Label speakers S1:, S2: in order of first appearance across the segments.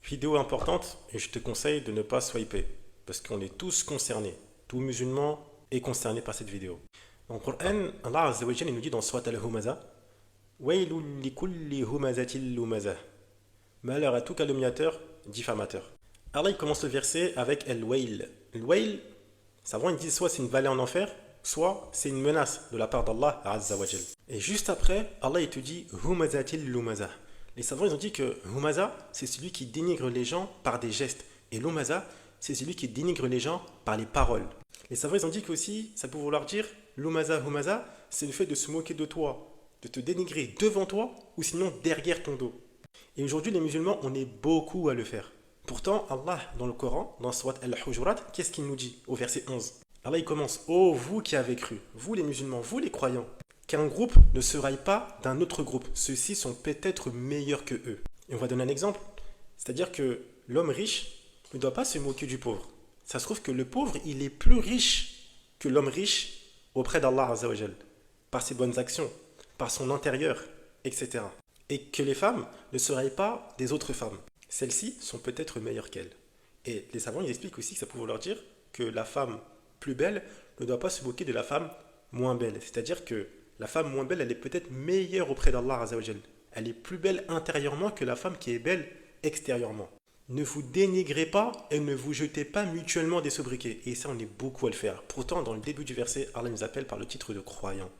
S1: Vidéo importante et je te conseille de ne pas swiper parce qu'on est tous concernés. Tout musulman est concerné par cette vidéo. Dans le Coran, Allah Azza wa Jalla il nous dit dans Surat Al-Humaza Waylun likulli humazatil lumaza. Malheur à tout calomniateur, diffamateur. Allah il commence le verset avec Al-Wayl. Al-Wayl, savants ils disent soit c'est une vallée en enfer, soit c'est une menace de la part d'Allah Azza wa Jalla. Et juste après, Allah il te dit Humazatil lumaza. Les savants ils ont dit que Humaza, c'est celui qui dénigre les gens par des gestes. Et Lumaza, c'est celui qui dénigre les gens par les paroles. Les savants ils ont dit qu'aussi, ça peut vouloir dire Lumaza, Humaza, c'est le fait de se moquer de toi, de te dénigrer devant toi ou sinon derrière ton dos. Et aujourd'hui, les musulmans, on est beaucoup à le faire. Pourtant, Allah, dans le Coran, dans Surat Al-Hujurat, qu'est-ce qu'il nous dit au verset 11? Allah, il commence ô vous qui avez cru, vous les musulmans, vous les croyants, qu'un groupe ne se raille pas d'un autre groupe. Ceux-ci sont peut-être meilleurs que eux. Et on va donner un exemple. C'est-à-dire que l'homme riche ne doit pas se moquer du pauvre. Ça se trouve que le pauvre, il est plus riche que l'homme riche auprès d'Allah Azza wa Jal, par ses bonnes actions, par son intérieur, etc. Et que les femmes ne se raillent pas des autres femmes. Celles-ci sont peut-être meilleures qu'elles. Et les savants, ils expliquent aussi que ça peut vouloir dire que la femme plus belle ne doit pas se moquer de la femme moins belle. C'est-à-dire que la femme moins belle, elle est peut-être meilleure auprès d'Allah Azza wa Jal. Elle est plus belle intérieurement que la femme qui est belle extérieurement. Ne vous dénigrez pas et ne vous jetez pas mutuellement des sobriquets. Et ça, on est beaucoup à le faire. Pourtant, dans le début du verset, Allah nous appelle par le titre de croyant.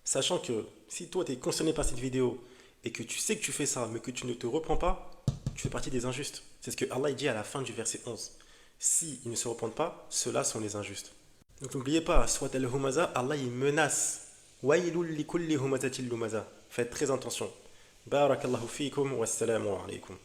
S1: Sachant que si toi, tu es concerné par cette vidéo et que tu sais que tu fais ça, mais que tu ne te reprends pas, tu fais partie des injustes. C'est ce que Allah dit à la fin du verset 11. Si ils ne se repentent pas, ceux-là sont les injustes. Donc n'oubliez pas, soit al-humaza, Allah il menace. Waylul likulli humazatil lumaza. Faites très attention. Barakallahu fikum wassalamu alaykum.